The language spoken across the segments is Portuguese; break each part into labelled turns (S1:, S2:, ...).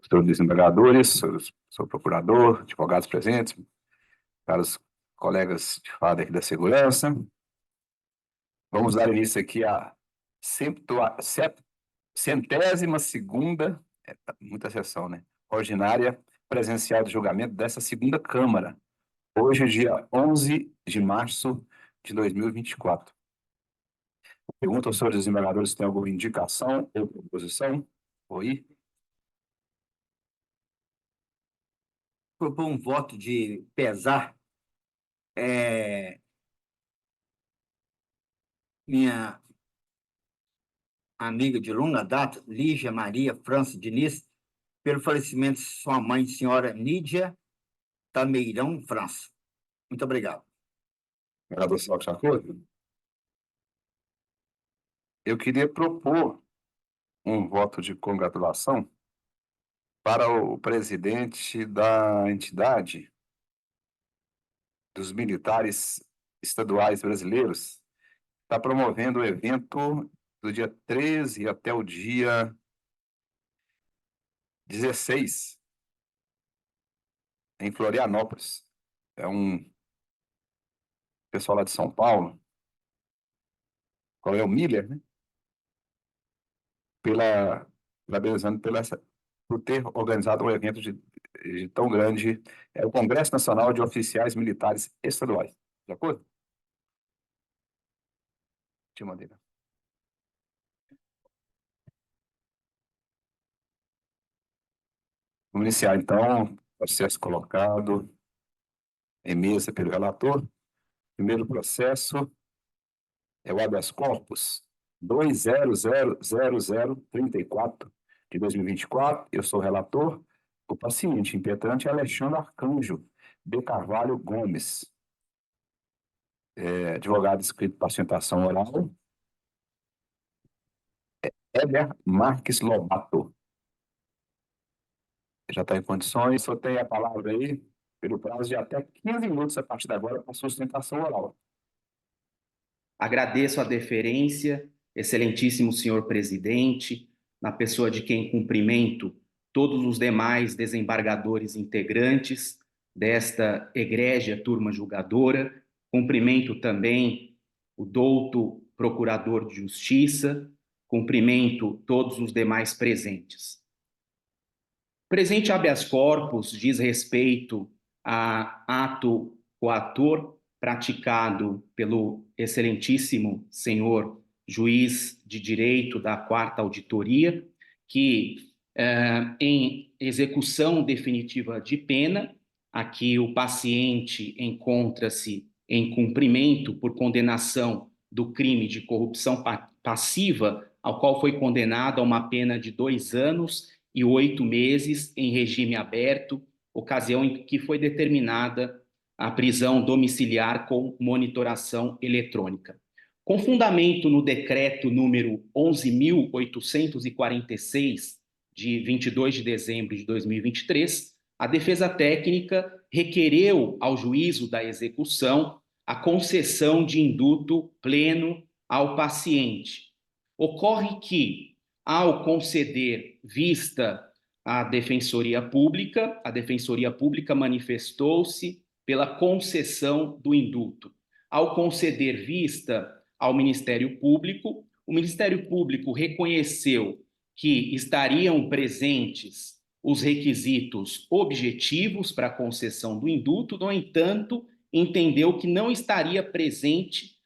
S1: senhores desembargadores, senhor procurador, advogados presentes, caros colegas de fada aqui da segurança. Vamos dar início aqui à 102ª, muita sessão, né? Ordinária presencial de julgamento dessa segunda Câmara. Hoje, dia 11 de março de 2024. Pergunto aos senhores desembargadores se tem alguma indicação ou proposição. Oi.
S2: Propor um voto de pesar. Minha amiga de longa data, Lígia Maria França Diniz, pelo falecimento de sua mãe, senhora Nídia Tameirão França. Muito obrigado.
S1: Vereador Salto de acordo? Eu queria propor um voto de congratulação para o presidente da entidade dos militares estaduais brasileiros. Está promovendo o evento do dia 13 até o dia 16, em Florianópolis. É um pessoal lá de São Paulo, Coronel Miller, né? Parabenizando por ter organizado um evento de tão grande, é o Congresso Nacional de Oficiais Militares Estaduais. De acordo? Te mandei, né? Vamos iniciar, então, o processo colocado em mesa pelo relator. Primeiro processo é o habeas corpus 200034 de 2024. Eu sou o relator. O paciente impetrante é Alexandre Arcanjo de Carvalho Gomes. Advogado inscrito para sustentação oral, Heber Marques Lobato. Já está em condições, só tem a palavra aí, pelo prazo de até 15 minutos a partir de agora para sustentação oral.
S3: Agradeço a deferência, excelentíssimo senhor presidente, na pessoa de quem cumprimento todos os demais desembargadores integrantes desta egrégia turma julgadora. Cumprimento também o douto procurador de justiça, cumprimento todos os demais presentes. Presente habeas corpus diz respeito a ato coator praticado pelo excelentíssimo senhor juiz de direito da 4ª Auditoria, que, em execução definitiva de pena, aqui o paciente encontra-se em cumprimento por condenação do crime de corrupção passiva, ao qual foi condenado a uma pena de 2 anos e 8 meses em regime aberto, ocasião em que foi determinada a prisão domiciliar com monitoração eletrônica. Com fundamento no decreto número 11.846, de 22 de dezembro de 2023, a defesa técnica requereu ao juízo da execução a concessão de indulto pleno ao paciente. Ocorre que, ao conceder vista à Defensoria Pública, a Defensoria Pública manifestou-se pela concessão do indulto. Ao conceder vista ao Ministério Público, o Ministério Público reconheceu que estariam presentes os requisitos objetivos para a concessão do indulto, no entanto, entendeu que não estaria presente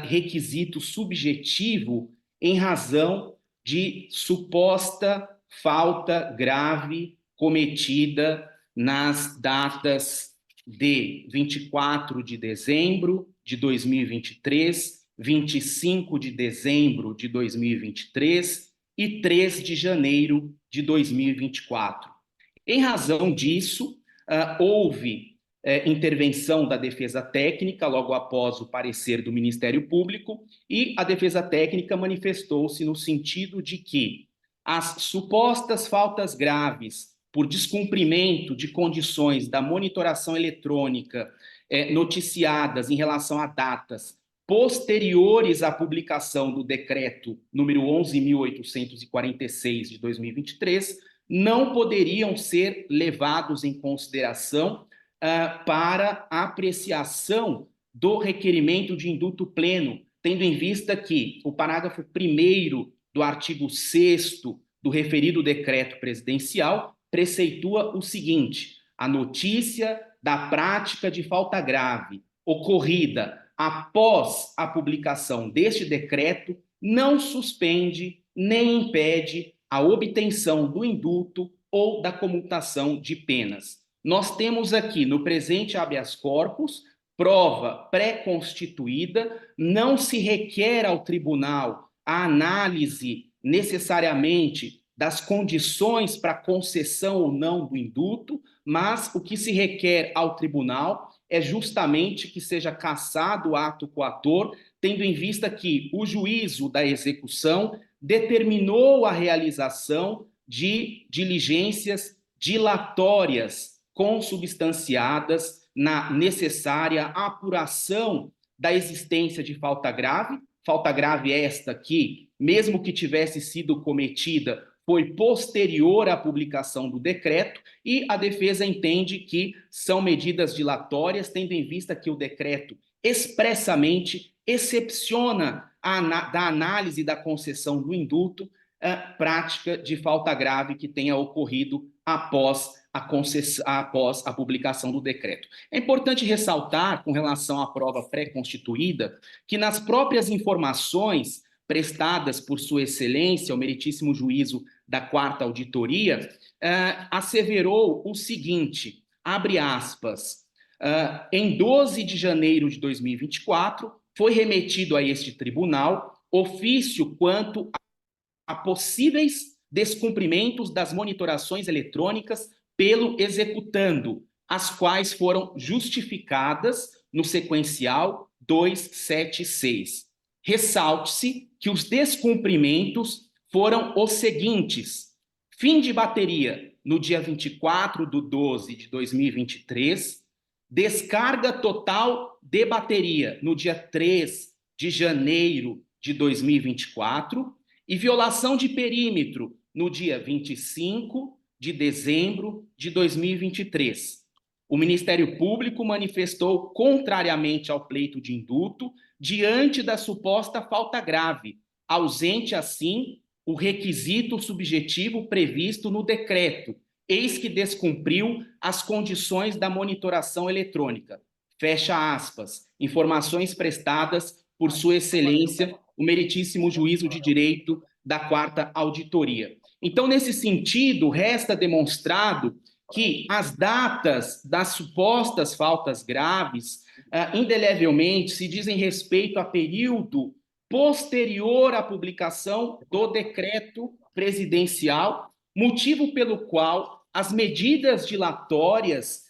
S3: requisito subjetivo em razão de suposta falta grave cometida nas datas de 24 de dezembro de 2023, 25 de dezembro de 2023 e 3 de janeiro de 2024. Em razão disso, houve intervenção da defesa técnica logo após o parecer do Ministério Público, e a defesa técnica manifestou-se no sentido de que as supostas faltas graves por descumprimento de condições da monitoração eletrônica noticiadas em relação a datas posteriores à publicação do decreto número 11.846 de 2023 não poderiam ser levados em consideração para a apreciação do requerimento de indulto pleno, tendo em vista que o parágrafo 1º do artigo 6º do referido decreto presidencial preceitua o seguinte: a notícia da prática de falta grave ocorrida após a publicação deste decreto não suspende nem impede a obtenção do indulto ou da comutação de penas. Nós temos aqui no presente habeas corpus prova pré-constituída, não se requer ao tribunal a análise necessariamente das condições para concessão ou não do indulto, mas o que se requer ao tribunal é justamente que seja cassado o ato coator, tendo em vista que o juízo da execução determinou a realização de diligências dilatórias consubstanciadas na necessária apuração da existência de falta grave esta que, mesmo que tivesse sido cometida, foi posterior à publicação do decreto, e a defesa entende que são medidas dilatórias, tendo em vista que o decreto expressamente excepciona da análise da concessão do indulto a prática de falta grave que tenha ocorrido após a publicação do decreto. É importante ressaltar, com relação à prova pré-constituída, que nas próprias informações prestadas por Sua Excelência, o meritíssimo juízo da 4ª Auditoria, asseverou o seguinte, abre aspas, em 12 de janeiro de 2024, foi remetido a este tribunal ofício quanto a possíveis descumprimentos das monitorações eletrônicas pelo executando, as quais foram justificadas no sequencial 276. Ressalte-se que os descumprimentos foram os seguintes: fim de bateria no dia 24/12 de 2023, descarga total de bateria no dia 3 de janeiro de 2024 e violação de perímetro no dia 25 de dezembro de 2023. O Ministério Público manifestou contrariamente ao pleito de indulto diante da suposta falta grave, ausente assim o requisito subjetivo previsto no decreto, eis que descumpriu as condições da monitoração eletrônica. Fecha aspas. Informações prestadas por Sua Excelência, o meritíssimo juízo de direito da 4ª Auditoria. Então, nesse sentido, resta demonstrado que as datas das supostas faltas graves, indelevelmente, se dizem respeito a período posterior à publicação do decreto presidencial, motivo pelo qual as medidas dilatórias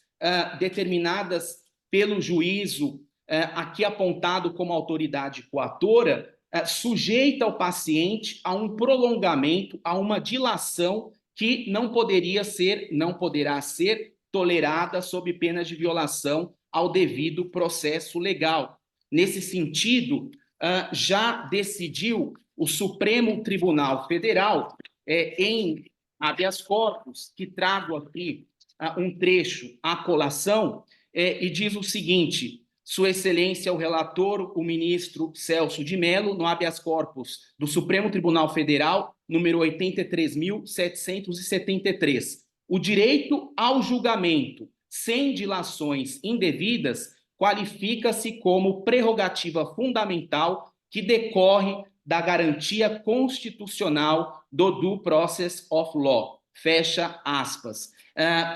S3: determinadas pelo juízo, aqui apontado como autoridade coatora, sujeita o paciente a um prolongamento, a uma dilação que não poderá ser tolerada sob pena de violação ao devido processo legal. Nesse sentido, já decidiu o Supremo Tribunal Federal, em habeas corpus, que trago aqui um trecho à colação, e diz o seguinte: Sua Excelência, o relator, o ministro Celso de Mello, no habeas corpus do Supremo Tribunal Federal, número 83.773. O direito ao julgamento sem dilações indevidas qualifica-se como prerrogativa fundamental que decorre da garantia constitucional do due process of law. Fecha aspas.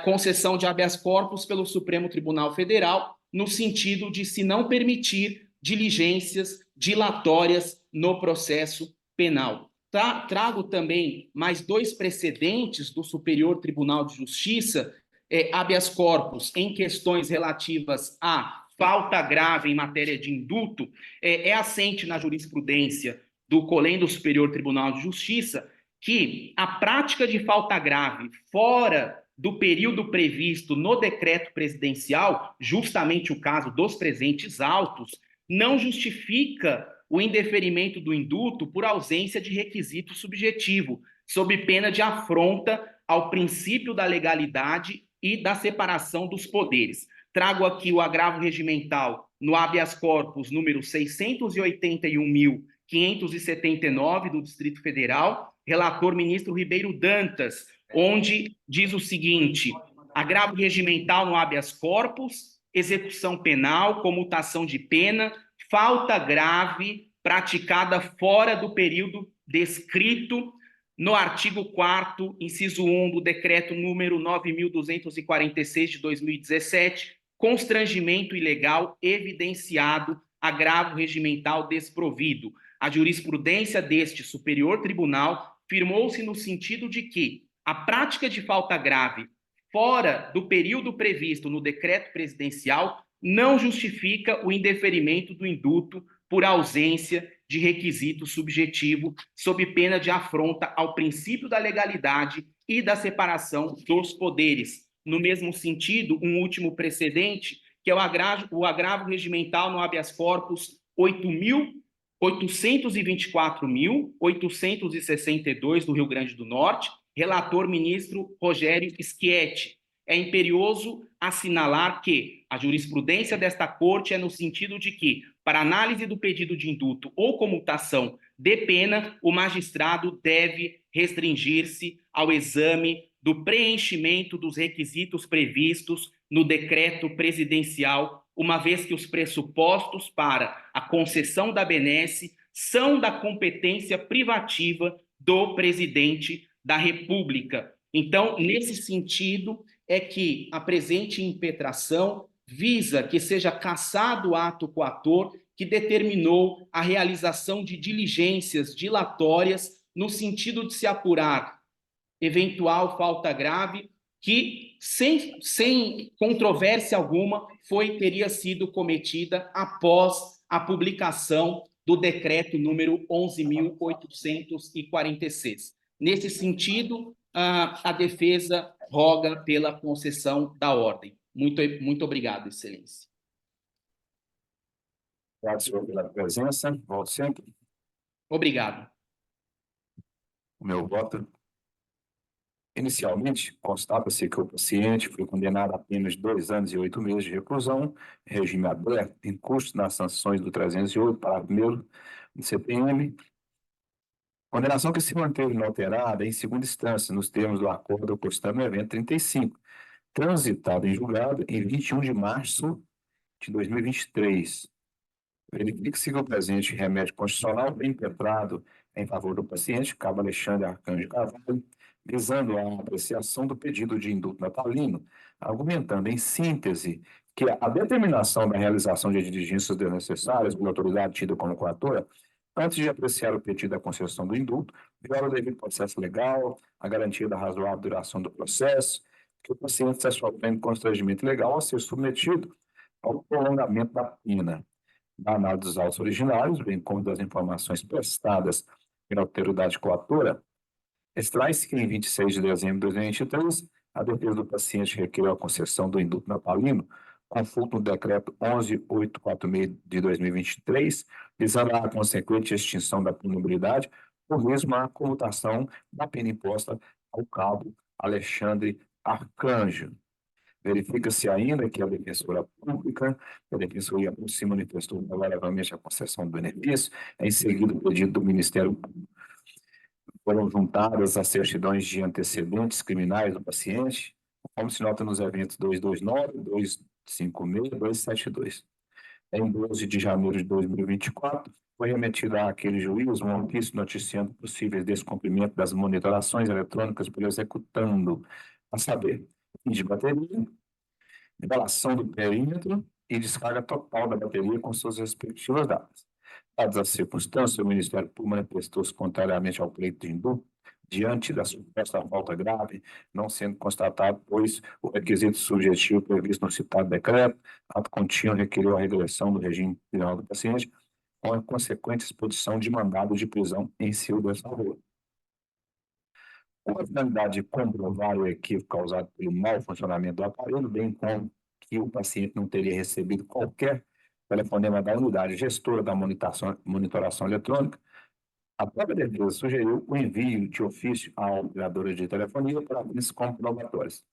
S3: Concessão de habeas corpus pelo Supremo Tribunal Federal, no sentido de se não permitir diligências dilatórias no processo penal. Trago também mais 2 precedentes do Superior Tribunal de Justiça, habeas corpus em questões relativas à falta grave em matéria de indulto, assente na jurisprudência do Colém Superior Tribunal de Justiça que a prática de falta grave fora do período previsto no decreto presidencial, justamente o caso dos presentes autos, não justifica o indeferimento do indulto por ausência de requisito subjetivo, sob pena de afronta ao princípio da legalidade e da separação dos poderes. Trago aqui o agravo regimental no habeas corpus número 681.579 do Distrito Federal, relator ministro Ribeiro Dantas, onde diz o seguinte: agravo regimental no habeas corpus, execução penal, comutação de pena, falta grave praticada fora do período descrito no artigo 4º, inciso 1 do decreto número 9.246 de 2017, constrangimento ilegal evidenciado, agravo regimental desprovido. A jurisprudência deste Superior Tribunal firmou-se no sentido de que a prática de falta grave fora do período previsto no decreto presidencial não justifica o indeferimento do induto por ausência de requisito subjetivo, sob pena de afronta ao princípio da legalidade e da separação dos poderes. No mesmo sentido, um último precedente, que é o agravo regimental no habeas corpus 824.862 do Rio Grande do Norte, relator ministro Rogério Schietti. É imperioso assinalar que a jurisprudência desta Corte é no sentido de que, para análise do pedido de induto ou comutação de pena, o magistrado deve restringir-se ao exame do preenchimento dos requisitos previstos no decreto presidencial, uma vez que os pressupostos para a concessão da benesse são da competência privativa do presidente da República. Então, nesse sentido, é que a presente impetração visa que seja cassado o ato coator que determinou a realização de diligências dilatórias no sentido de se apurar eventual falta grave que, sem controvérsia alguma, teria sido cometida após a publicação do decreto número 11.846. Nesse sentido, a defesa roga pela concessão da ordem. Muito obrigado, Excelência.
S1: Obrigado, senhor, pela presença. Voto sempre.
S3: Obrigado.
S1: O meu voto. Inicialmente, constata-se que o paciente foi condenado a apenas 2 anos e 8 meses de reclusão, regime aberto, em curso nas sanções do 308, parágrafo 1º do CPM. Condenação que se manteve inalterada em segunda instância, nos termos do acordo constando no evento 35, transitado em julgado em 21 de março de 2023. Verifique-se que o presente remédio constitucional foi impetrado em favor do paciente, cabo Alexandre Arcanjo Carvalho, visando a apreciação do pedido de induto natalino, argumentando em síntese que a determinação da realização de diligências desnecessárias pela autoridade tida como coatora, antes de apreciar o pedido da concessão do induto, viola o devido processo legal, a garantia da razoável duração do processo, que o paciente está sofrendo constrangimento legal a ser submetido ao prolongamento da pena. Da análise dos autos originários, bem como das informações prestadas pela autoridade coatora, extrai-se que em 26 de dezembro de 2023, a defesa do paciente requereu a concessão do induto natalino, conforme no decreto 11.846 de 2023, visando a consequente extinção da punibilidade, por mesmo a comutação da pena imposta ao cabo Alexandre Arcanjo. Verifica-se ainda que a defensora pública, a defensoria por si manifestou favoravelmente a concessão do benefício, em seguida o pedido do Ministério Público. Foram juntadas as certidões de antecedentes criminais do paciente, como se nota nos eventos 229, 256 e 272. Em 12 de janeiro de 2024, foi remetida àquele juiz um ofício noticiando possíveis descumprimento das monitorações eletrônicas pelo executando, a saber, fim de bateria, nivelação do perímetro e descarga total da bateria com suas respectivas datas. Dadas as circunstâncias, o Ministério Público manifestou-se contrariamente ao pleito de induto, diante da suposta falta grave, não sendo constatado, pois o requisito subjetivo previsto no citado decreto, ato contínuo requeriu a regressão do regime penal do paciente, com a consequente expedição de mandado de prisão em seu desfavor. Com a finalidade de comprovar o equívoco causado pelo mau funcionamento do aparelho, bem como que o paciente não teria recebido qualquer telefonema da unidade gestora da monitoração eletrônica, A própria defesa sugeriu o envio de ofício à operadora de telefonia para fins comprobatórios.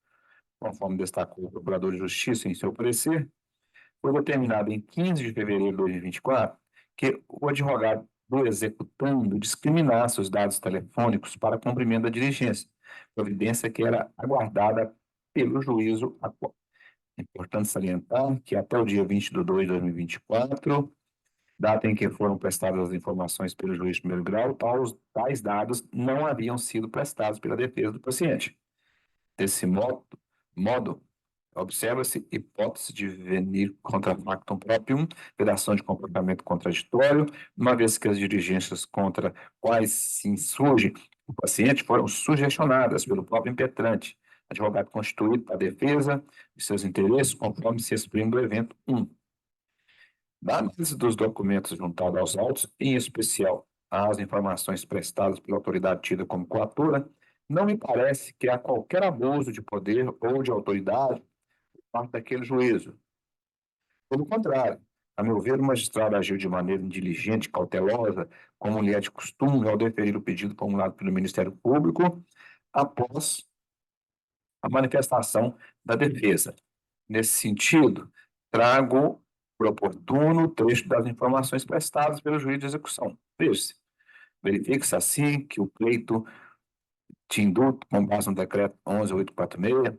S1: Conforme destacou o Procurador de Justiça em seu parecer, foi determinado em 15 de fevereiro de 2024 que o advogado do executando discriminasse os dados telefônicos para cumprimento da diligência, providência que era aguardada pelo juízo atual. É importante salientar que até o dia 20 de 2 de 2024, data em que foram prestadas as informações pelo juiz de primeiro grau, tais dados não haviam sido prestados pela defesa do paciente. Desse modo observa-se hipótese de venir contra factum proprium, vedação de comportamento contraditório, uma vez que as diligências contra quais se insurge o paciente foram sugestionadas pelo próprio impetrante, advogado constituído para a defesa de seus interesses, conforme se exprime do evento 1. Da análise dos documentos juntados aos autos, em especial as informações prestadas pela autoridade tida como coatora, não me parece que há qualquer abuso de poder ou de autoridade por parte daquele juízo. Pelo contrário, a meu ver, o magistrado agiu de maneira diligente, cautelosa, como lhe é de costume, ao deferir o pedido formulado pelo Ministério Público, após a manifestação da defesa. Nesse sentido, trago por oportuno o trecho das informações prestadas pelo juiz de execução. Veja-se, verifique-se assim que o pleito de indulto, com base no decreto 11.846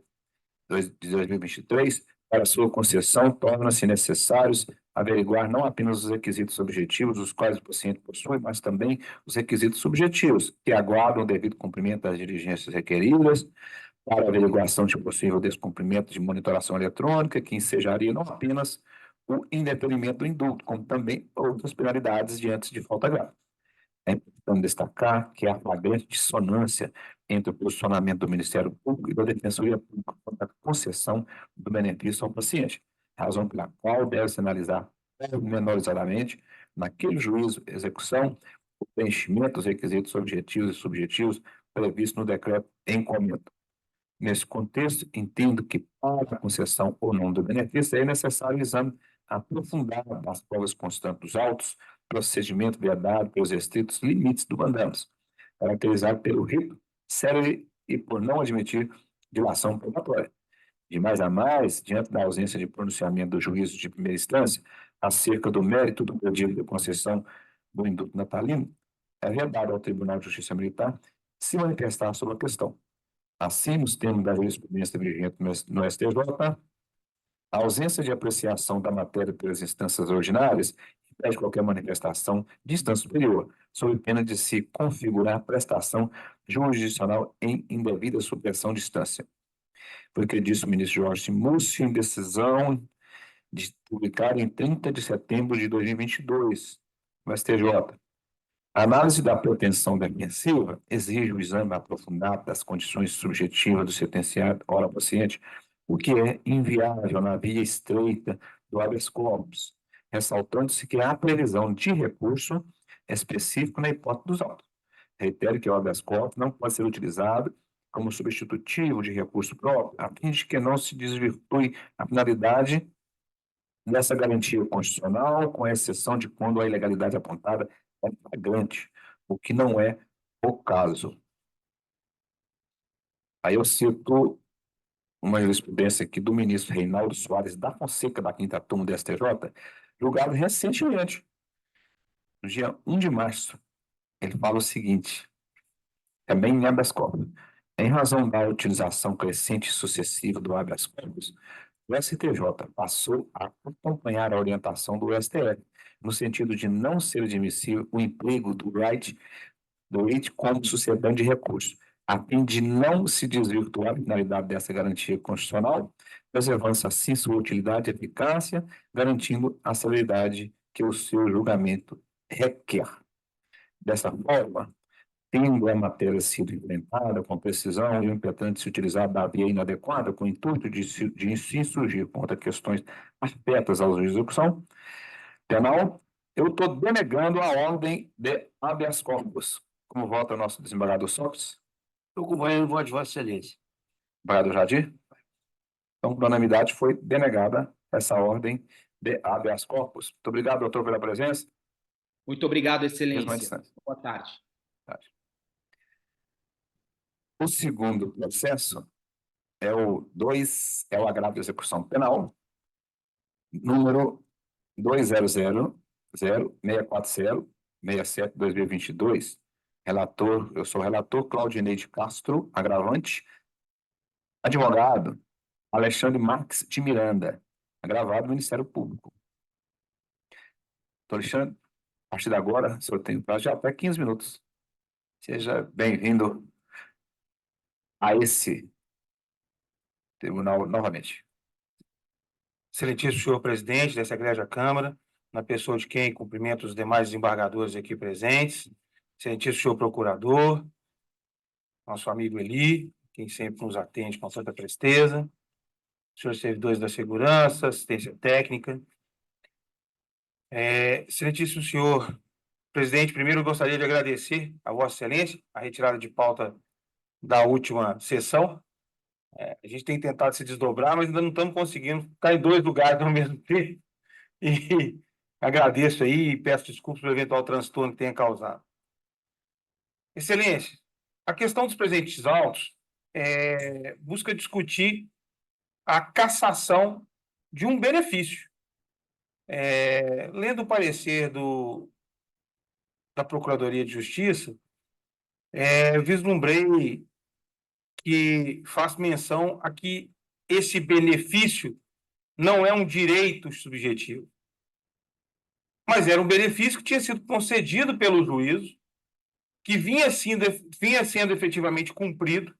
S1: de 2023, para sua concessão, torna-se necessários averiguar não apenas os requisitos objetivos, os quais o paciente possui, mas também os requisitos subjetivos, que aguardam o devido cumprimento das diligências requeridas, para averiguação de possível descumprimento de monitoração eletrônica, que ensejaria não apenas o indeferimento do indulto, como também outras penalidades diante de falta grave. É importante destacar que há flagrante dissonância entre o posicionamento do Ministério Público e da Defensoria Pública quanto à concessão do benefício ao paciente, razão pela qual deve-se analisar pormenorizadamente, naquele juízo, execução, o preenchimento dos requisitos objetivos e subjetivos previstos no decreto em comento. Nesse contexto, entendo que para a concessão ou não do benefício é necessário o exame aprofundado das provas constantes dos autos, procedimento vedado pelos estritos limites do mandamus, caracterizado pelo rito célere e por não admitir dilação probatória. De mais a mais, diante da ausência de pronunciamento do juízo de primeira instância acerca do mérito do pedido de concessão do indulto natalino, é vedado ao Tribunal de Justiça Militar se manifestar sobre a questão. Assim, nos termos da jurisprudência vigente no STJ, a ausência de apreciação da matéria pelas instâncias ordinárias impede qualquer manifestação de instância superior, sob pena de se configurar prestação jurisdicional em indevida supressão de instância. Foi o que disse o ministro Jorge Múcio em decisão publicada em 30 de setembro de 2022, no STJ. A análise da pretensão defensiva exige o exame aprofundado das condições subjetivas do sentenciado ora paciente, o que é inviável na via estreita do habeas corpus, ressaltando-se que há previsão de recurso específico na hipótese dos autos. Reitero que o habeas corpus não pode ser utilizado como substitutivo de recurso próprio, a fim de que não se desvirtue a finalidade dessa garantia constitucional, com exceção de quando a ilegalidade apontada é flagrante, o que não é o caso. Aí eu cito uma jurisprudência aqui do ministro Reinaldo Soares da Fonseca, da 5ª Turma do STJ, julgado recentemente, no dia 1 de março. Ele fala o seguinte, também em habeas corpus: em razão da utilização crescente e sucessiva do habeas corpus, o STJ passou a acompanhar a orientação do STF, no sentido de não ser admissível o emprego do right como sucedâneo de recurso, a fim de não se desvirtuar a finalidade dessa garantia constitucional, preservando-se assim sua utilidade e eficácia, garantindo a celeridade que o seu julgamento requer. Dessa forma, tendo a matéria sido implementada com precisão e o impetrante se utilizar da via inadequada com o intuito de se insurgir contra questões afetas à execução penal, eu estou denegando a ordem de habeas corpus. Como vota o nosso desembargador Sócrates?
S4: Estou acompanhando o voto de Vossa Excelência.
S1: Desembargador Jadir? Então, por unanimidade, foi denegada essa ordem de habeas corpus. Muito obrigado, doutor, pela presença.
S3: Muito obrigado,
S1: Mesma
S3: Excelência.
S1: distância.
S3: Boa tarde.
S1: O segundo processo é o agravo de execução penal, número 2000064067-2022. Eu sou o relator Claudinei de Castro, agravante. Advogado Alexandre Marques de Miranda, agravado Ministério Público. Doutor Alexandre, a partir de agora, o senhor tem prazo de até 15 minutos. Seja bem-vindo a esse tribunal novamente.
S5: Excelentíssimo senhor presidente dessa egrégia Câmara, na pessoa de quem cumprimento os demais desembargadores aqui presentes, excelentíssimo senhor procurador, nosso amigo Eli, quem sempre nos atende com tanta presteza, senhores servidores da segurança, assistência técnica. Excelentíssimo senhor presidente, primeiro eu gostaria de agradecer a Vossa Excelência a retirada de pauta da última sessão. A gente tem tentado se desdobrar, mas ainda não estamos conseguindo ficar em 2 lugares ao mesmo tempo. E agradeço aí e peço desculpas pelo eventual transtorno que tenha causado. Excelência, a questão dos presentes autos busca discutir a cassação de um benefício. Lendo o parecer da Procuradoria de Justiça, vislumbrei que faz menção a que esse benefício não é um direito subjetivo, mas era um benefício que tinha sido concedido pelo juízo, que vinha sendo efetivamente cumprido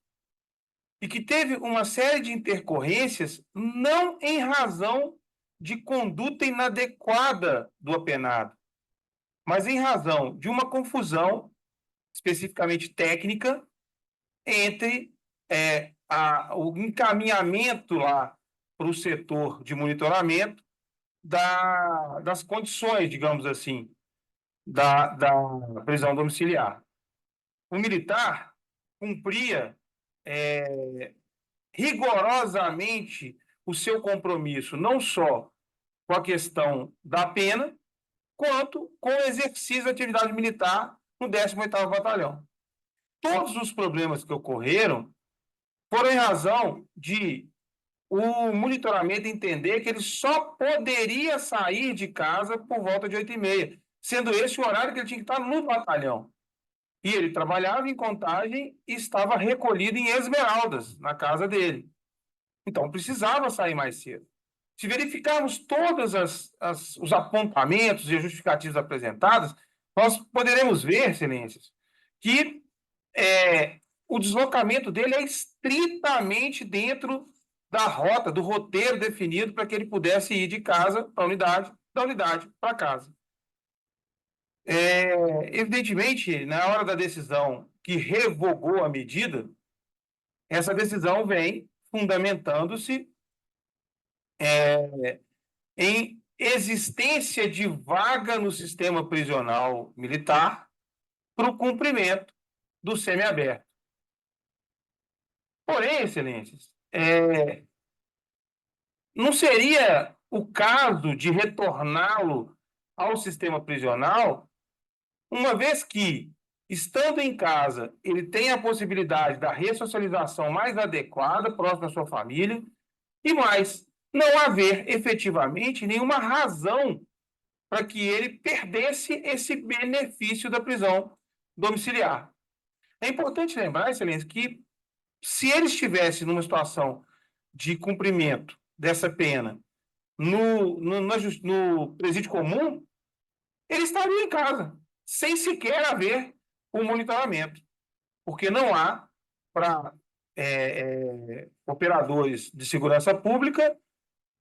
S5: e que teve uma série de intercorrências não em razão de conduta inadequada do apenado, mas em razão de uma confusão especificamente técnica entre o encaminhamento lá para o setor de monitoramento das condições, digamos assim, da prisão domiciliar. O militar cumpria rigorosamente o seu compromisso, não só com a questão da pena, quanto com o exercício da atividade militar no 18º Batalhão. Todos os problemas que ocorreram foram em razão de o monitoramento entender que ele só poderia sair de casa por volta de 8h30, sendo esse o horário que ele tinha que estar no batalhão. E ele trabalhava em Contagem e estava recolhido em Esmeraldas, na casa dele. Então, precisava sair mais cedo. Se verificarmos todos os apontamentos e justificativos apresentados, nós poderemos ver, excelências, que o deslocamento dele é estritamente dentro da rota, do roteiro definido para que ele pudesse ir de casa para a unidade, da unidade para casa. Evidentemente, na hora da decisão que revogou a medida, essa decisão vem fundamentando-se em existência de vaga no sistema prisional militar para o cumprimento do semiaberto. Porém, excelências, não seria o caso de retorná-lo ao sistema prisional, uma vez que, estando em casa, ele tem a possibilidade da ressocialização mais adequada, próximo da sua família, e mais, não haver efetivamente nenhuma razão para que ele perdesse esse benefício da prisão domiciliar. É importante lembrar, excelência, que se ele estivesse numa situação de cumprimento dessa pena no presídio comum, ele estaria em casa, sem sequer haver um monitoramento, porque não há para operadores de segurança pública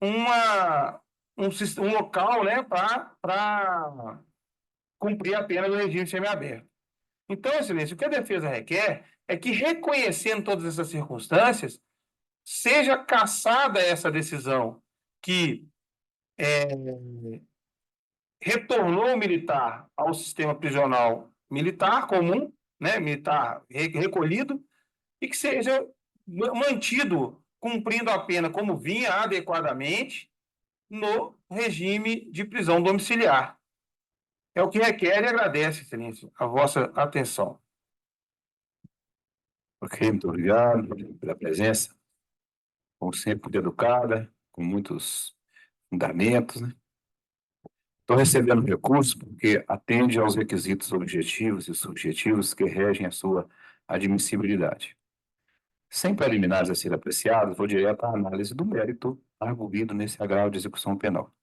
S5: um local, né, para cumprir a pena do regime semiaberto. Então, excelência, o que a defesa requer é que, reconhecendo todas essas circunstâncias, seja cassada essa decisão que retornou o militar ao sistema prisional militar comum, né, militar recolhido, e que seja mantido cumprindo a pena como vinha adequadamente no regime de prisão domiciliar. É o que requer e agradece, Excelência, a vossa atenção.
S1: Ok, muito obrigado pela presença. Como sempre, muito educada, com muitos fundamentos, né? Estou recebendo recursos porque atende aos requisitos objetivos e subjetivos que regem a sua admissibilidade. Sem preliminares a ser apreciados, vou direto à análise do mérito arguido nesse agravo de execução penal.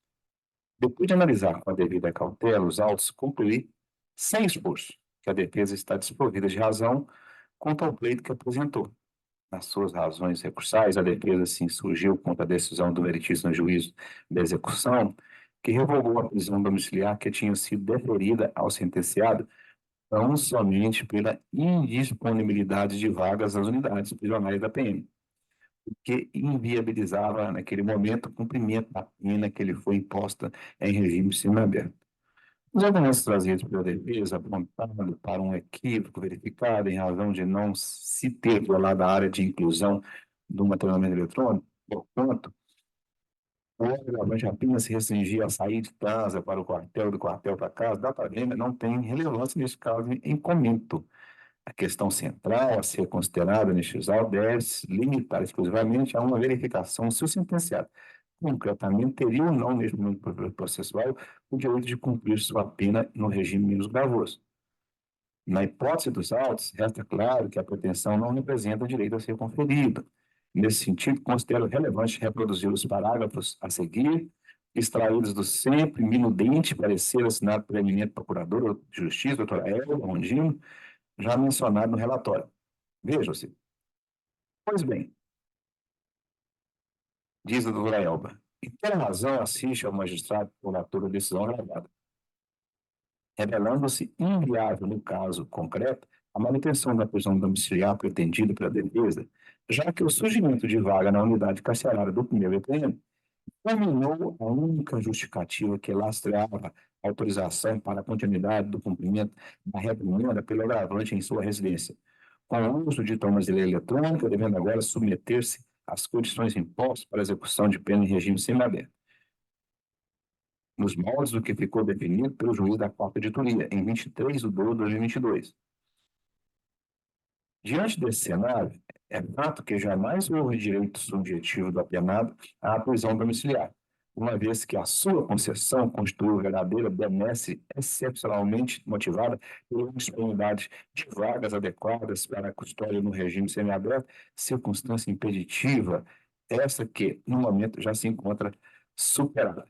S1: Depois de analisar com a devida cautela os autos, concluí, sem esforço, que a defesa está desprovida de razão quanto ao pleito que apresentou. Nas suas razões recursais, a defesa se insurgiu contra a decisão do meritíssimo juízo da execução, que revogou a prisão domiciliar que tinha sido deferida ao sentenciado tão somente pela indisponibilidade de vagas nas unidades prisionais da PM, o que inviabilizava, naquele momento, o cumprimento da pena que lhe foi imposta em regime semiaberto. Os argumentos trazidos pela defesa, apontando para um equívoco verificado em razão de não se ter violado a área de inclusão do material eletrônico, porquanto o agravante apenas se restringir a sair de casa para o quartel, do quartel para casa, da pandemia, não tem relevância nesse caso em comento. A questão central a ser considerada neste autos deve se limitar exclusivamente a uma verificação se o sentenciado concretamente teria ou não, neste momento processual, o direito de cumprir sua pena no regime menos gravoso. Na hipótese dos autos, resta claro que a pretensão não representa o direito a ser conferido. Nesse sentido, considero relevante reproduzir os parágrafos a seguir, extraídos do sempre minudente parecer assinado pelo eminente procurador de Justiça, doutora Elba Rondino, já mencionado no relatório. Veja-se. Pois bem, diz a doutora Elba, em que razão assiste ao magistrado relator da decisão gravada, revelando-se inviável no caso concreto a manutenção da prisão domiciliar pretendida pela defesa, já que o surgimento de vaga na unidade carcerária do primeiro EPM culminou a única justificativa que lastreava a autorização para a continuidade do cumprimento da reprimenda pelo agravante em sua residência, com o uso de tornozeleira eletrônica, devendo agora submeter-se às condições impostas para execução de pena em regime semiaberto, nos moldes do que ficou definido pelo juiz da quarta editoria, em 23 de 12 de 2022. Diante desse cenário, é fato que jamais houve direito subjetivo do apenado à prisão domiciliar, uma vez que a sua concessão constituiu verdadeira benesse excepcionalmente motivada pela disponibilidade de vagas adequadas para a custódia no regime semiaberto, circunstância impeditiva, essa que, no momento, já se encontra superada.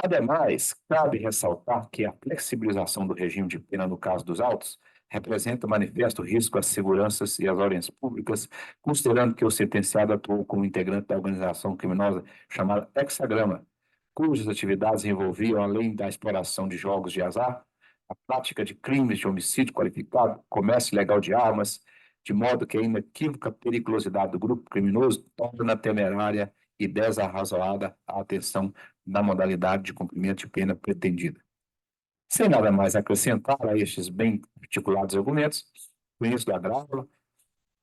S1: Ademais, cabe ressaltar que a flexibilização do regime de pena no caso dos autos representa manifesto risco às seguranças e às ordens públicas, considerando que o sentenciado atuou como integrante da organização criminosa chamada Hexagrama, cujas atividades envolviam, além da exploração de jogos de azar, a prática de crimes de homicídio qualificado, comércio ilegal de armas, de modo que a inequívoca periculosidade do grupo criminoso torna temerária e desarrazoada a atenção da modalidade de cumprimento de pena pretendida. Sem nada mais acrescentar a estes bem articulados argumentos, conheço da agravo,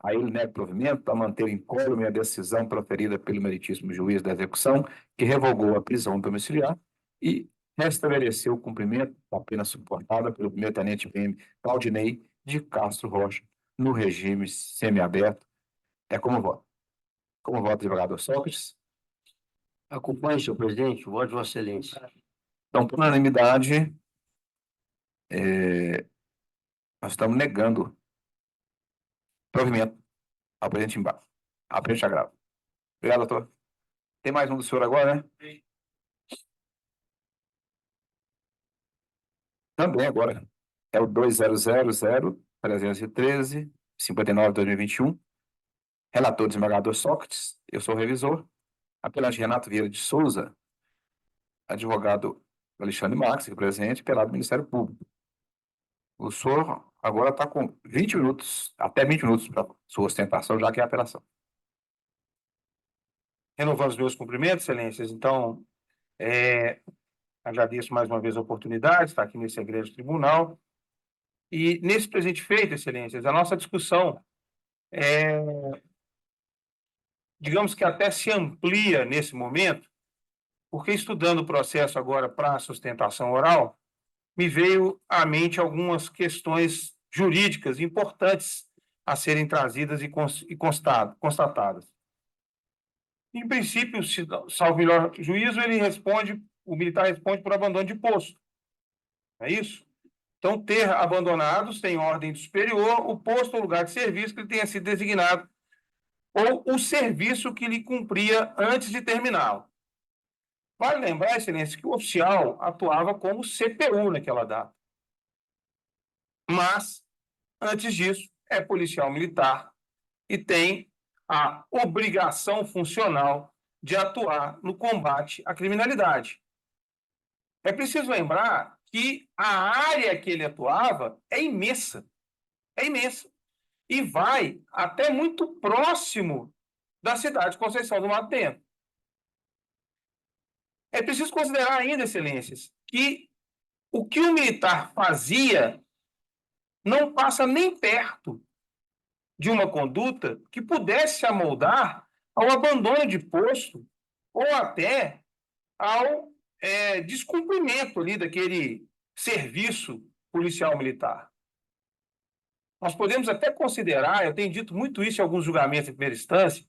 S1: a ele nego provimento a manter incólume a decisão proferida pelo meritíssimo juiz da execução, que revogou a prisão domiciliar e restabeleceu o cumprimento da pena suportada pelo primeiro-tenente PM Claudinei de Castro Rocha, no regime semiaberto. É como voto. Como voto, advogado Sócrates?
S4: Acompanhe, senhor presidente, o voto de Vossa Excelência.
S1: Então, por unanimidade, nós estamos negando provimento ao presidente embaixo, ao presidente agravo. Obrigado, doutor. Tem mais um do senhor agora, né? Sim. Também agora. É o 2000-313-59/2021. Relator desembargador Sócrates, eu sou o revisor. Apelante Renato Vieira de Souza, advogado Alexandre Marques, aqui presente, apelado do Ministério Público. O senhor agora está com 20 minutos, até 20 minutos para sua ostentação, já que é a apelação.
S5: Renovando os meus cumprimentos, excelências, então, agradeço mais uma vez a oportunidade de estar aqui nesse egrégio tribunal. E nesse presente feito, excelências, a nossa discussão digamos que até se amplia nesse momento porque estudando o processo agora para sustentação oral, me veio à mente algumas questões jurídicas importantes a serem trazidas e constatadas. Em princípio, salvo melhor juízo, o militar responde por abandono de posto. É isso? Então, ter abandonados tem ordem do superior, o posto ou lugar de serviço que ele tenha sido designado, ou o serviço que ele cumpria antes de terminá-lo. Vale lembrar, Excelência, que o oficial atuava como CPU naquela data. Mas, antes disso, é policial militar e tem a obrigação funcional de atuar no combate à criminalidade. É preciso lembrar que a área que ele atuava é imensa, e vai até muito próximo da cidade de Conceição do Mato Dentro. É preciso considerar ainda, Excelências, que o que o militar fazia não passa nem perto de uma conduta que pudesse se amoldar ao abandono de posto ou até ao descumprimento ali daquele serviço policial militar. Nós podemos até considerar, eu tenho dito muito isso em alguns julgamentos em primeira instância,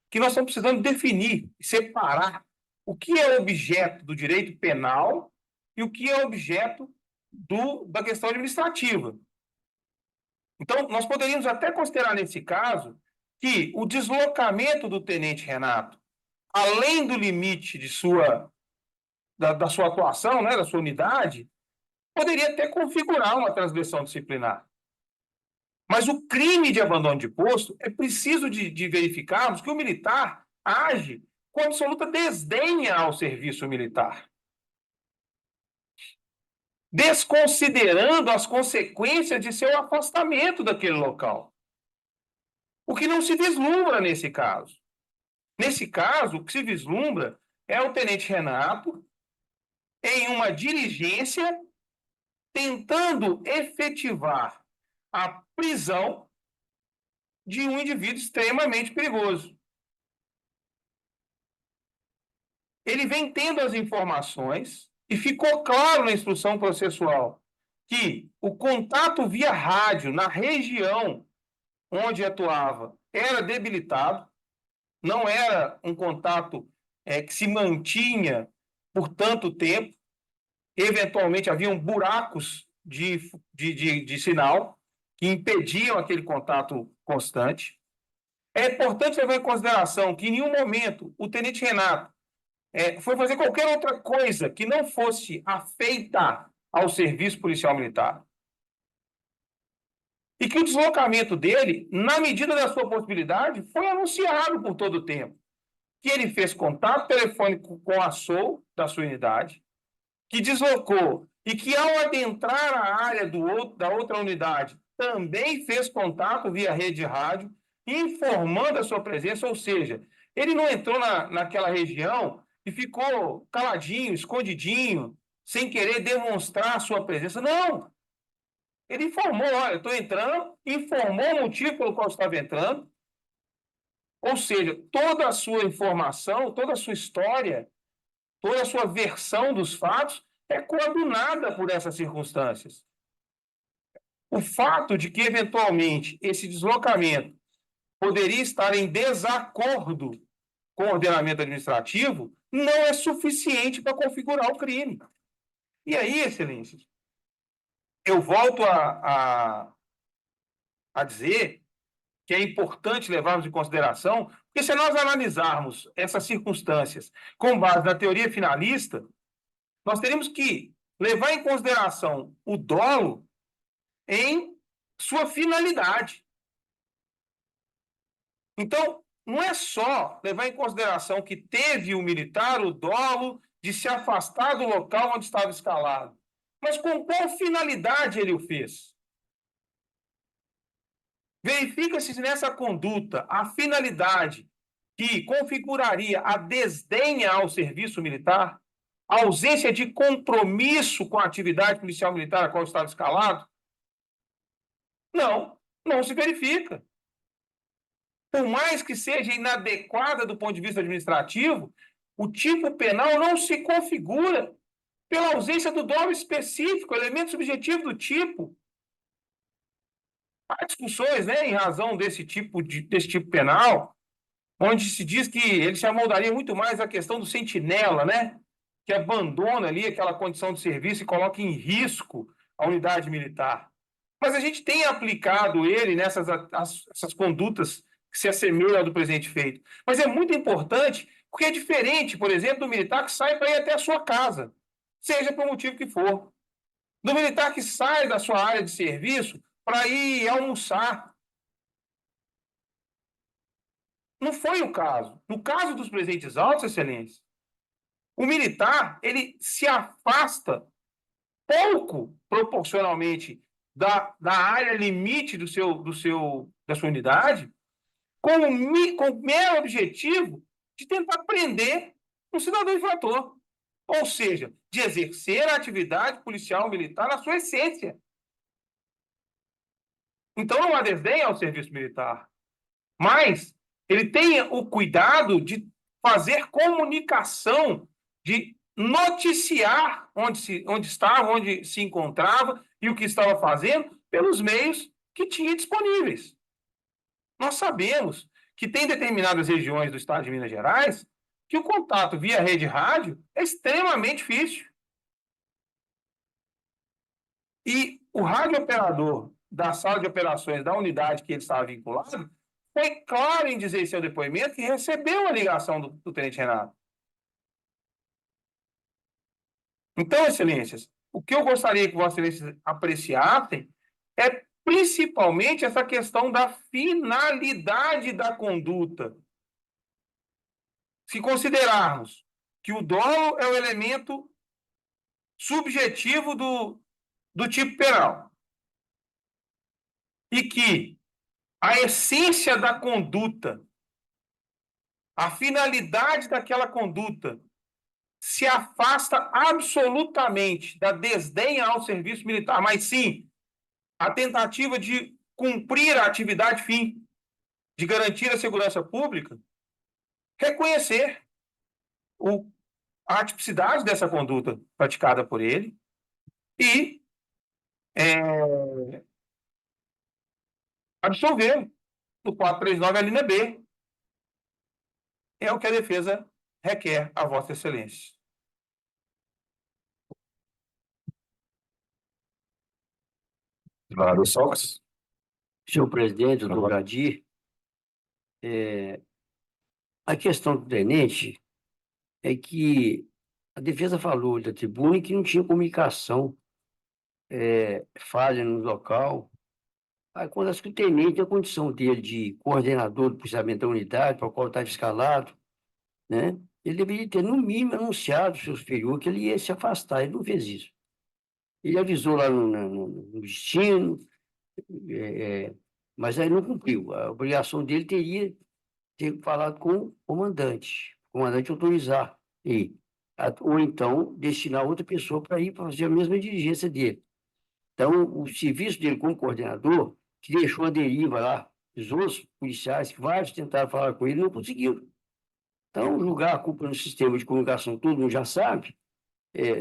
S5: que nós estamos precisando definir, separar o que é objeto do direito penal e o que é objeto da questão administrativa. Então, nós poderíamos até considerar nesse caso que o deslocamento do tenente Renato, além do limite da sua atuação, né, da sua unidade, poderia até configurar uma transgressão disciplinar. Mas o crime de abandono de posto, é preciso de verificarmos que o militar age com absoluta desdenha ao serviço militar, desconsiderando as consequências de seu afastamento daquele local. O que não se vislumbra nesse caso. Nesse caso, o que se vislumbra é o tenente Renato em uma diligência tentando efetivar a prisão de um indivíduo extremamente perigoso. Ele vem tendo as informações e ficou claro na instrução processual que o contato via rádio na região onde atuava era debilitado, não era um contato que se mantinha por tanto tempo, eventualmente haviam buracos de sinal que impediam aquele contato constante. É importante levar em consideração que em nenhum momento o tenente Renato foi fazer qualquer outra coisa que não fosse afeita ao serviço policial militar. E que o deslocamento dele, na medida da sua possibilidade, foi anunciado por todo o tempo. Que ele fez contato telefônico com a SOU da sua unidade, que deslocou e que, ao adentrar a área da outra unidade, também fez contato via rede de rádio, informando a sua presença, ou seja, ele não entrou naquela região e ficou caladinho, escondidinho, sem querer demonstrar a sua presença. Não! Ele informou, olha, eu estou entrando, informou o motivo pelo qual estava entrando, ou seja, toda a sua informação, toda a sua história, toda a sua versão dos fatos é coadunada por essas circunstâncias. O fato de que, eventualmente, esse deslocamento poderia estar em desacordo com o ordenamento administrativo não é suficiente para configurar o crime. E aí, Excelências, eu volto a dizer que é importante levarmos em consideração, porque se nós analisarmos essas circunstâncias com base na teoria finalista, nós teríamos que levar em consideração o dolo em sua finalidade. Então, não é só levar em consideração que teve o militar o dolo de se afastar do local onde estava escalado, mas com qual finalidade ele o fez? Verifica-se nessa conduta a finalidade que configuraria a desdenha ao serviço militar, a ausência de compromisso com a atividade policial militar a qual estava escalado? Não se verifica. Por mais que seja inadequada do ponto de vista administrativo, O tipo penal não se configura pela ausência do dolo específico, elemento subjetivo do tipo. Há discussões, né, em razão desse tipo penal, onde se diz que ele se amoldaria muito mais à questão do sentinela, né, que abandona ali aquela condição de serviço e coloca em risco a unidade militar. Mas a gente tem aplicado ele nessas essas condutas que se assemelham ao do presente feito. Mas é muito importante, porque é diferente, por exemplo, do militar que sai para ir até a sua casa, seja por motivo que for. Do militar que sai da sua área de serviço para ir almoçar. Não foi o caso. No caso dos presentes autos, Excelência, o militar ele se afasta pouco proporcionalmente da área limite da sua unidade, com o mero objetivo de tentar prender um cidadão infrator. Ou seja, de exercer a atividade policial militar na sua essência. Então não há desdém ao serviço militar. Mas ele tem o cuidado de fazer comunicação, de noticiar onde estava, onde se encontrava e o que estava fazendo pelos meios que tinha disponíveis. Nós sabemos que tem determinadas regiões do estado de Minas Gerais que o contato via rede rádio é extremamente difícil. E o radiooperador da sala de operações da unidade que ele estava vinculado foi claro em dizer em seu depoimento que recebeu a ligação do tenente Renato. Então, excelências, o que eu gostaria que vossas excelências apreciassem é principalmente essa questão da finalidade da conduta. Se considerarmos que o dolo é o elemento subjetivo do tipo penal e que a essência da conduta, a finalidade daquela conduta se afasta absolutamente da desdenha ao serviço militar, mas sim a tentativa de cumprir a atividade fim, de garantir a segurança pública, reconhecer a atipicidade dessa conduta praticada por ele e absolvê-lo do 439, a linha B. É o que a defesa requer a Vossa Excelência.
S1: Senador Socas.
S4: Senhor presidente, doutor Gadir, a questão do tenente é que a defesa falou da tribuna que não tinha comunicação falha no local. Aí, quando acho que o tenente, a condição dele de coordenador do policiamento da unidade, para o qual estava escalado, né, ele deveria ter, no mínimo, anunciado ao seu superior que ele ia se afastar. Ele não fez isso. Ele avisou lá no destino, mas aí não cumpriu. A obrigação dele teria ter falado com o comandante autorizar ele, ou então destinar outra pessoa para ir fazer a mesma diligência dele. Então, o serviço dele como coordenador, que deixou a deriva lá, os outros policiais, que vários tentaram falar com ele, não conseguiram. Então, julgar a culpa no sistema de comunicação, todo mundo já sabe,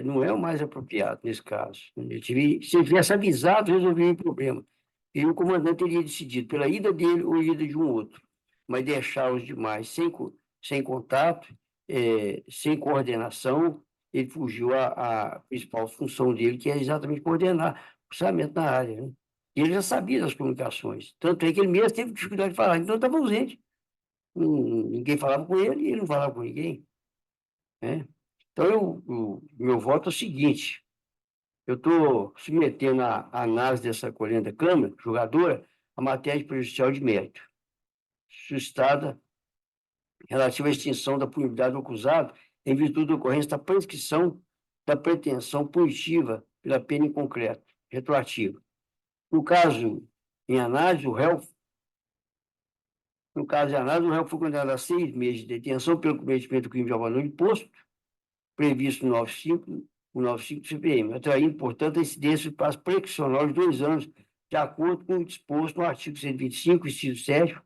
S4: não é o mais apropriado nesse caso. Se ele tivesse avisado, resolveria o problema. E o comandante teria decidido pela ida dele ou ida de um outro, mas deixar os demais sem contato, sem coordenação, ele fugiu à principal função dele, que é exatamente coordenar o policiamento na área, né? Ele já sabia das comunicações, tanto é que ele mesmo teve dificuldade de falar, então estava ausente. Ninguém falava com ele e ele não falava com ninguém, né? Então, meu voto é o seguinte: eu estou submetendo a análise dessa colenda Câmara, julgadora, a matéria de prejudicial de mérito, suscitada relativa à extinção da punibilidade do acusado em virtude da ocorrência da prescrição da pretensão punitiva pela pena em concreto, retroativa. No caso em análise, o réu foi condenado a 6 meses de detenção pelo cometimento do crime de abandono de posto, previsto no 95 do CPM, atraindo, portanto, a incidência do prazo prescricional de 2 anos, de acordo com o disposto no artigo 125, inciso 7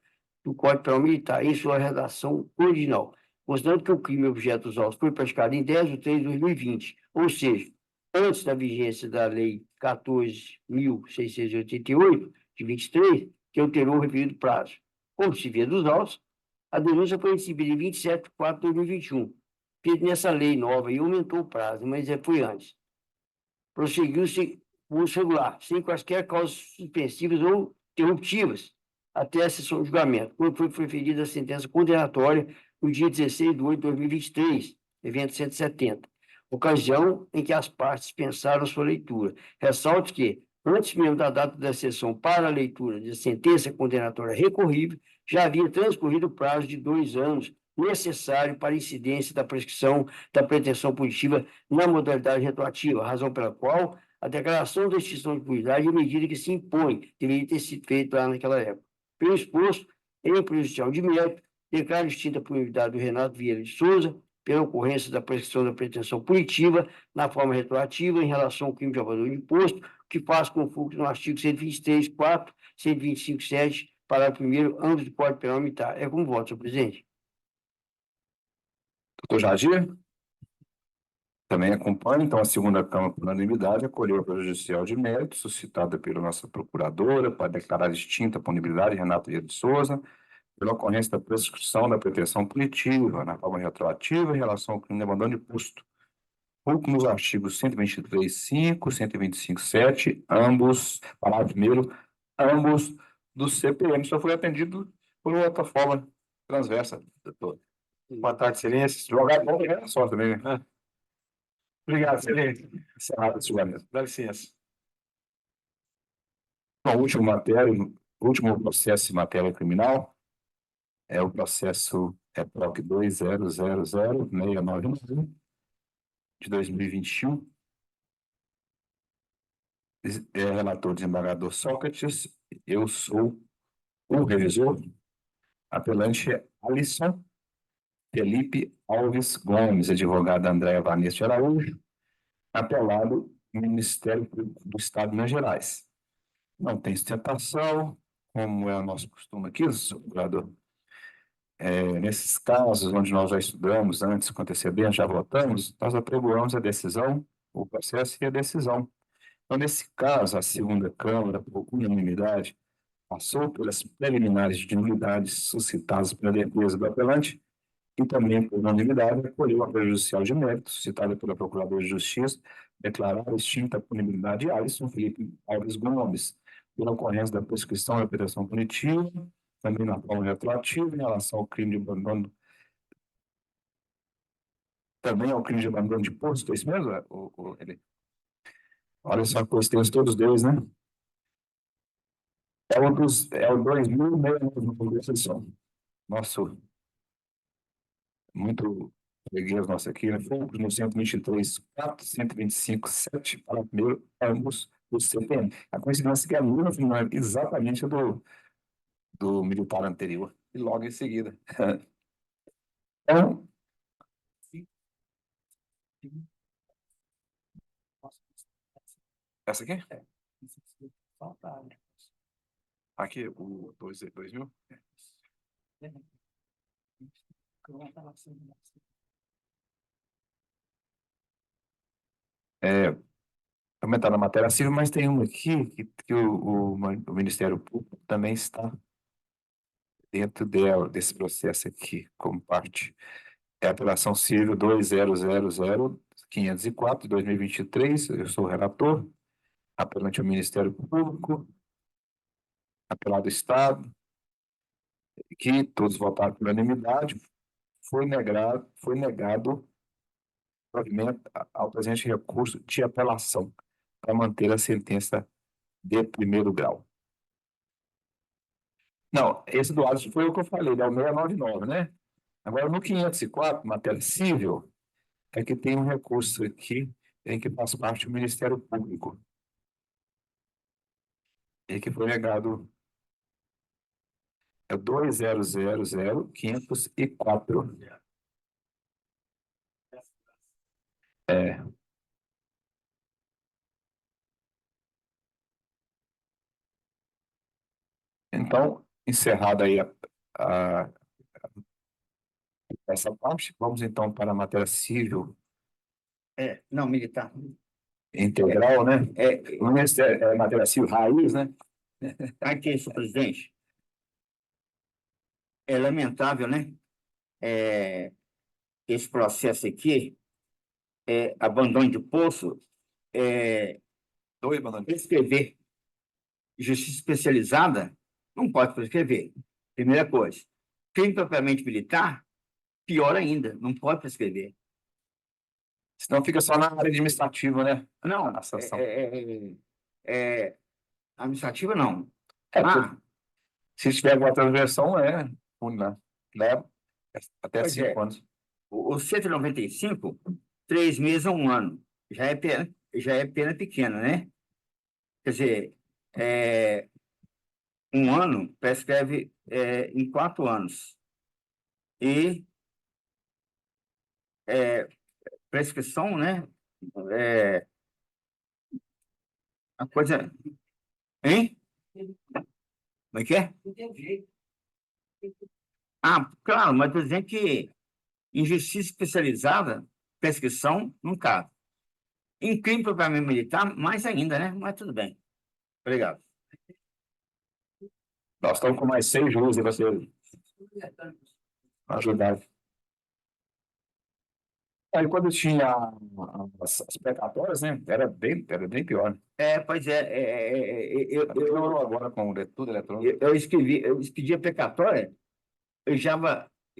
S4: do Código Penal Militar, em sua redação original. considerando que o crime objeto dos autos foi praticado em 10 de 3 de 2020, ou seja, antes da vigência da Lei 14.688, de 23, que alterou o referido prazo. Como se vê dos autos, a denúncia foi recebida em 27 de 4 de 2021, que nessa lei nova aí aumentou o prazo, mas foi antes. Prosseguiu-se o uso regular, sem quaisquer causas suspensivas ou interruptivas, até a sessão de julgamento, quando foi proferida a sentença condenatória no dia 16 de 8 de 2023, evento 170, ocasião em que as partes dispensaram sua leitura. Ressalto que, antes mesmo da data da sessão para a leitura de sentença condenatória recorrível, já havia transcorrido o prazo de 2 anos necessário para a incidência da prescrição da pretensão punitiva na modalidade retroativa, razão pela qual a declaração da extinção de punibilidade é medida que se impõe, deveria ter sido feita lá naquela época. Pelo exposto, em prejudicial de mérito, declara extinta a punibilidade do Renato Vieira de Souza pela ocorrência da prescrição da pretensão punitiva na forma retroativa em relação ao crime de abandono de imposto, que faz conflito no artigo 123.4, 125.7, parágrafo 1º, ambos do Código Penal Militar. É como voto, senhor presidente.
S1: Doutor Jadir? Também acompanha, então, a segunda Câmara, por unanimidade, acolheu a prejudicial de mérito suscitada pela nossa procuradora para declarar extinta a punibilidade Renato Vieira de Souza pela ocorrência da prescrição da pretensão punitiva na forma retroativa em relação ao crime de abandono de imposto, nos artigos 123.5, 125.7, ambos, parágrafo 1º, ambos do CPM. Só foi atendido por outra forma transversa, doutor.
S5: Boa tarde, excelência.
S1: Advogado, vamos pegar só também, né?
S5: Obrigado, excelência.
S1: Encerrado esse julgamento.
S5: Dá licença.
S1: A última matéria, o último processo em matéria criminal é o processo PROC 20000699 de 2021. Relator desembargador Sócrates, eu sou o revisor, apelante Alisson Felipe Alves Gomes, advogada Andréa Vanessa de Araújo, apelado Ministério Público do Estado de Minas Gerais. Não tem sustentação, como é o nosso costume aqui, senhor procurador. Nesses casos onde nós já estudamos antes, com antecedência, já votamos, nós apregoamos a decisão, o processo e a decisão. Então, nesse caso, a segunda Câmara, por unanimidade, passou pelas preliminares de nulidades suscitadas pela defesa do apelante e também, por unanimidade, acolheu a prejudicial de mérito suscitada pela Procuradora de Justiça, declarar extinta a punibilidade de Alisson Felipe Alves Gomes, pela ocorrência da prescrição da pretensão punitiva, também na forma retroativa, em relação ao crime de abandono, também ao crime de abandono de imposto, é isso mesmo? Olha só, pois temos todos dois, né? É o 2000 nosso, muito freguês nosso aqui, né? Fomos no 123.4, 125.7, para o primeiro, ambos do CPM. A coincidência que a mesma não é exatamente do militar anterior, e logo em seguida. Então, essa aqui? Aqui, o 2000? Também está na matéria civil, mas tem uma aqui que o Ministério Público também está dentro desse processo aqui, como parte. É a apelação civil 20000504 de 2023, eu sou o relator, apelante ao Ministério Público, apelado Estado, que todos votaram por unanimidade, foi negado provimento ao presente recurso de apelação para manter a sentença de primeiro grau. Não, esse do Alisson foi o que eu falei, é o 699, né? Agora, no 504, matéria civil, é que tem um recurso aqui em que faz parte do Ministério Público. E que foi negado. É 20000504. Então, encerrada aí a essa parte. Vamos então para a matéria civil
S2: Não, militar.
S1: integral, né?
S2: É,
S1: O Ministério é matéria civil raiz, né?
S2: aqui, senhor presidente. É lamentável, né? Esse processo aqui, abandono de poço,
S1: Dois, Banana.
S2: prescrever. Justiça especializada não pode prescrever. Primeira coisa. Crime propriamente militar, pior ainda, não pode prescrever.
S1: Senão fica só na área administrativa, né?
S2: Não,
S1: A sanção.
S2: administrativa não.
S1: Porque se tiver alguma transgressão, pune, né? Leva até
S2: Pois
S1: 5 anos.
S2: O 195, 3 meses a 1 ano. Já é pena pequena, né? Quer dizer, 1 ano prescreve em 4 anos. E prescrição, né? A coisa. Hein? Como é que é? Ah, claro, mas estou dizendo que em justiça especializada, prescrição não cabe. Em crime propriamente militar, mais ainda, né? Mas tudo bem. Obrigado.
S1: Nós estamos com mais 6 juízes, você ajudar. Aí quando tinha as precatórias, né? Era bem pior, né?
S2: Pois é, eu
S1: Piorou agora com tudo eletrônico.
S2: eu expedi a precatória, eu já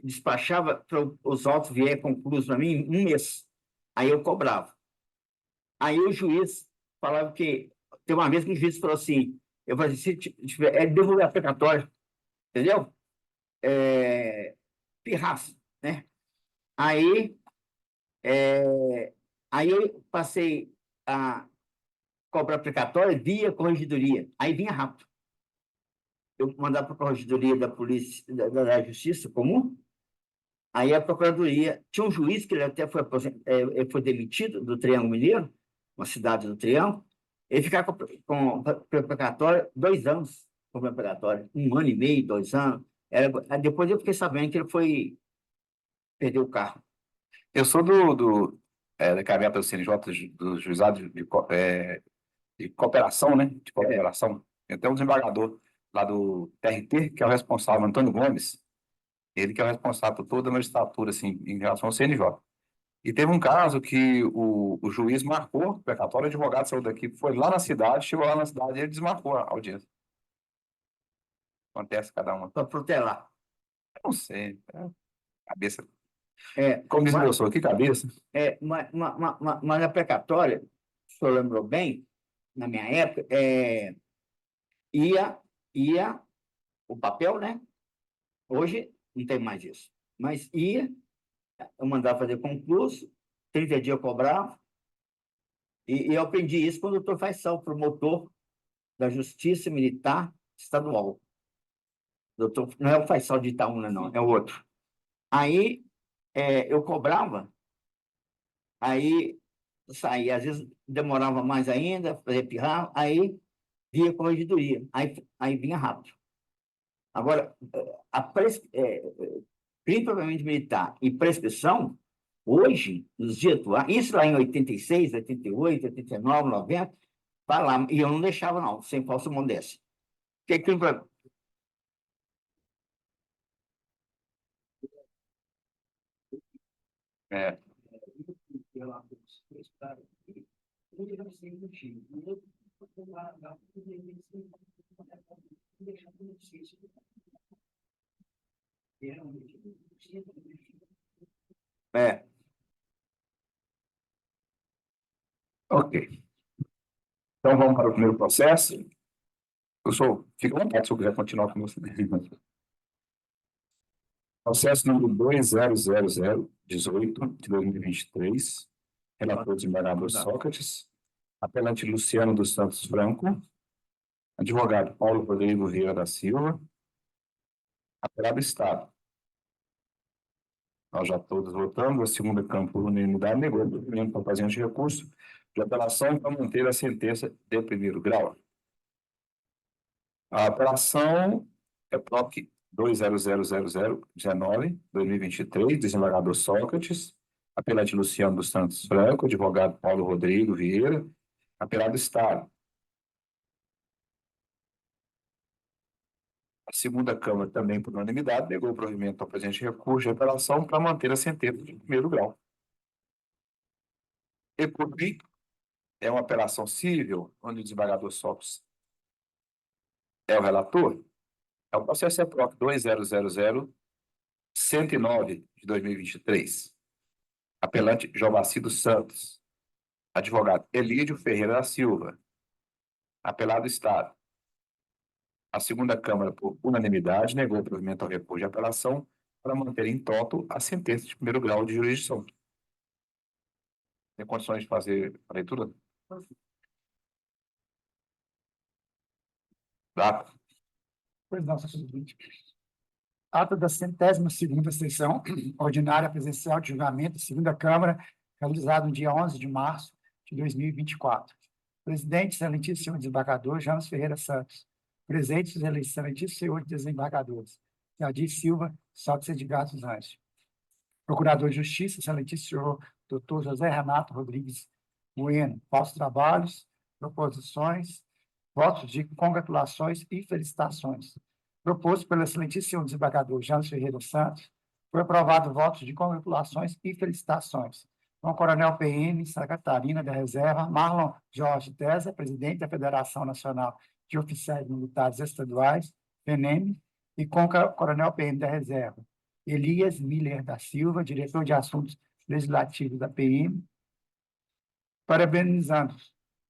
S2: despachava para os autos vier concluídos para mim em 1 mês. Aí eu cobrava. Aí o juiz falava que. Tem uma vez que o juiz falou assim: eu falei, se tiver, devolver a precatória, entendeu? Pirraça, né? Aí, aí eu passei a cobrar precatória via corregedoria. Aí vinha rápido. Eu mandava para a corregedoria da polícia, da Justiça Comum. Aí a procuradoria tinha um juiz que ele até ele foi demitido do Triângulo Mineiro, uma cidade do Triângulo. Ele ficava com precatória 2 anos com precatória, 1 ano e meio, 2 anos. Depois eu fiquei sabendo que ele perdeu o carro.
S1: Eu sou da caminhada do CNJ, do juizado de cooperação, né? De cooperação. Tem até um desembargador lá do TRT, que é o responsável, Antônio Gomes. Ele que é o responsável por toda a magistratura, assim, em relação ao CNJ. E teve um caso que o juiz marcou o precatório, o advogado saiu daqui, foi lá na cidade, chegou lá na cidade e ele desmarcou a audiência. Acontece cada uma.
S2: Para protelar.
S1: Não sei, cabeça.
S2: Como
S1: diz meu sou, que cabeça.
S2: Mas a precatória, o senhor lembrou bem, na minha época, ia o papel, né? Hoje não tem mais isso. Mas eu mandava fazer concurso, 30 dias eu cobrava, e eu aprendi isso com o doutor Faisal, promotor da Justiça Militar Estadual. Doutor, não é o Faisal de Itaúna, não, é o outro. Aí eu cobrava, aí saía, às vezes demorava mais ainda, fazia pirrar, aí via corregedoria, aí vinha rápido. Agora, crime propriamente militar e prescrição, hoje, nos dias atuais, isso lá em 86, 88, 89, 90, vai lá, e eu não deixava, não, sem falsa modéstia. Porque crime
S1: É. Ok. Então vamos para o primeiro processo. Fica à vontade se eu quiser continuar com você. Processo número 200018 de 2023. Relator desembargador Sócrates. Apelante Luciano dos Santos Franco. Advogado Paulo Rodrigo Vieira da Silva. Apelado Estado. Nós já todos votamos. A segunda Câmara, por unanimidade, negou o documento para fazer de recurso de apelação para manter a sentença de primeiro grau. A apelação é PROC 2023, desembargador Sócrates, apelante Luciano dos Santos Franco, advogado Paulo Rodrigo Vieira, apelado Estado. A segunda Câmara, também por unanimidade, negou o provimento ao presente recurso de apelação para manter a sentença de primeiro grau. E por fim, é uma apelação civil, onde o desembargador Sócrates é o relator. É o processo EPROC 2000-109 de 2023. Apelante Jovacir dos Santos. Advogado Elídio Ferreira da Silva. Apelado Estado. A segunda Câmara, por unanimidade, negou o provimento ao recurso de apelação para manter em toto a sentença de primeiro grau de jurisdição. Tem condições de fazer a leitura? Data.
S6: Pois não, senhor presidente. Ata da 102ª sessão ordinária presencial de julgamento, segunda Câmara, realizado no dia 11 de março de 2024. Presidente, excelentíssimo senhor desembargador James Ferreira Santos. Presentes, excelentíssimo senhor desembargadores. Jadir Silva, Sócrates Edgar dos Anjos. Procurador de Justiça, excelentíssimo senhor Dr. José Renato Rodrigues Bueno. Falsos trabalhos, proposições, votos de congratulações e felicitações. Proposto pelo excelentíssimo desembargador James Ferreira Santos, foi aprovado votos de congratulações e felicitações. Com o coronel PM, Santa Catarina da Reserva, Marlon Jorge Tesa, presidente da Federação Nacional de Oficiais Militares Estaduais, FENEM, e com o coronel PM da Reserva, Elias Miller da Silva, diretor de Assuntos Legislativos da PM, parabenizando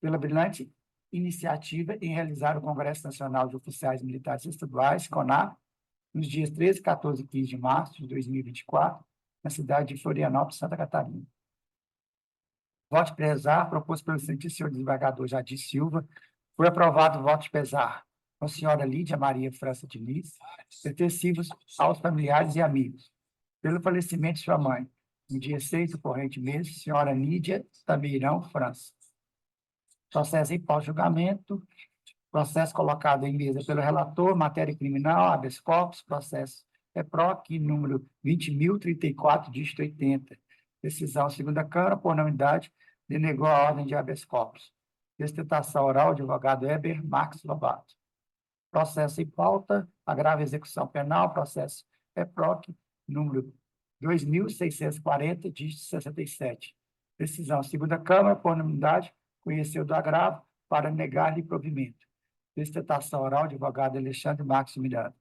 S6: pela brilhante iniciativa em realizar o Congresso Nacional de Oficiais Militares Estaduais, CONAP, nos dias 13, 14 e 15 de março de 2024, na cidade de Florianópolis, Santa Catarina. Voto de pesar, proposto pelo excelentíssimo senhor desembargador Jadir Silva, foi aprovado o voto de pesar com a senhora Lídia Maria França Diniz, pertencivos aos familiares e amigos, pelo falecimento de sua mãe, no dia 6 do corrente mês, senhora Lídia Tameirão França. Processo em pós-julgamento, processo colocado em mesa pelo relator, matéria criminal, habeas corpus, processo EPROC, número 20.034, dígito 80. Decisão, segunda Câmara, por unanimidade, denegou a ordem de habeas corpus. Sustentação oral, advogado Heber Marques Lobato. Processo em pauta, agravo e execução penal, processo EPROC, número 2.640, dígito 67. Decisão, segunda Câmara, por unanimidade, conheceu do agravo para negar-lhe provimento. Sustentação oral, advogado Alexandre Marques Miranda.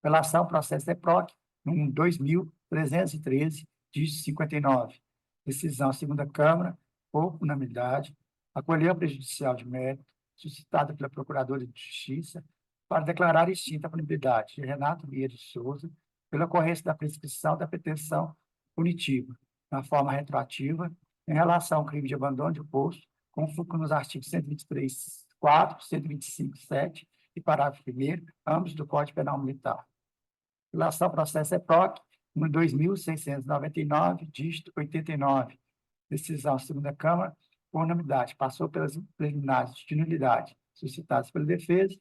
S6: Relação, processo EPROC, número 2.313, dígito 59. Decisão, segunda Câmara, por unanimidade, acolheu a prejudicial de mérito, suscitada pela Procuradora de Justiça, para declarar extinta a punibilidade de Renato Vieira de Souza, pela ocorrência da prescrição da pretensão punitiva, na forma retroativa, em relação ao crime de abandono de posto, conforme nos artigos 123.4, 125.7 e parágrafo 1º, ambos do Código Penal Militar. Relação ao processo EPROC, número 2.699, dígito 89. Decisão, segunda Câmara, por unanimidade, passou pelas preliminares de nulidade suscitadas pela defesa,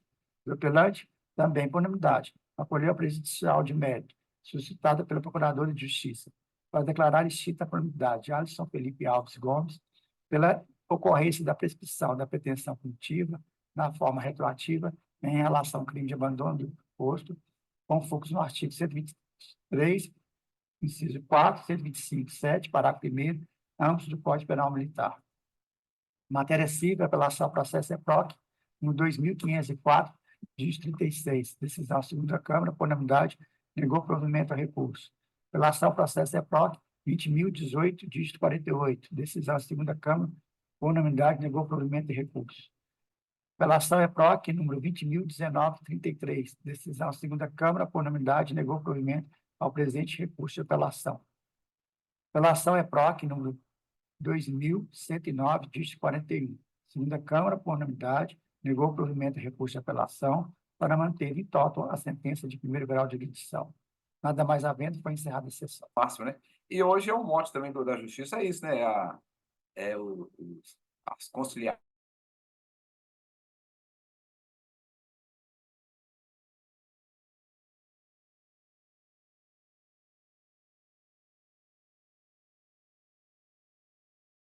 S6: do apelante, também por unanimidade, acolheu a prejudicial de mérito, suscitada pela Procuradora de Justiça, para declarar extinta a punibilidade de Alisson Felipe Alves Gomes, pela ocorrência da prescrição da pretensão punitiva, na forma retroativa, em relação ao crime de abandono do posto, com focos no artigo 123, inciso 4, 125.7, parágrafo 1º, ambos do Código Penal Militar. Matéria civil, apelação ao processo EPROC, no 2.504, dígito 36. Decisão, segunda Câmara, por unanimidade, negou provimento ao recurso. Apelação ao processo EPROC, 20.018, dígito 48. Decisão, segunda Câmara, por unanimidade, negou provimento de recurso. Apelação EPROC, número 20.019, 33. Decisão, segunda Câmara, por unanimidade, negou provimento ao presente recurso de apelação. Apelação EPROC, número 2.109, dígito 41. Segunda Câmara, por unanimidade, negou o provimento de recurso de apelação para manter em toto a sentença de primeiro grau de jurisdição. Nada mais havendo, foi encerrada a sessão.
S1: Máximo, né? E hoje é um mote também da Justiça, é isso, né? As conciliações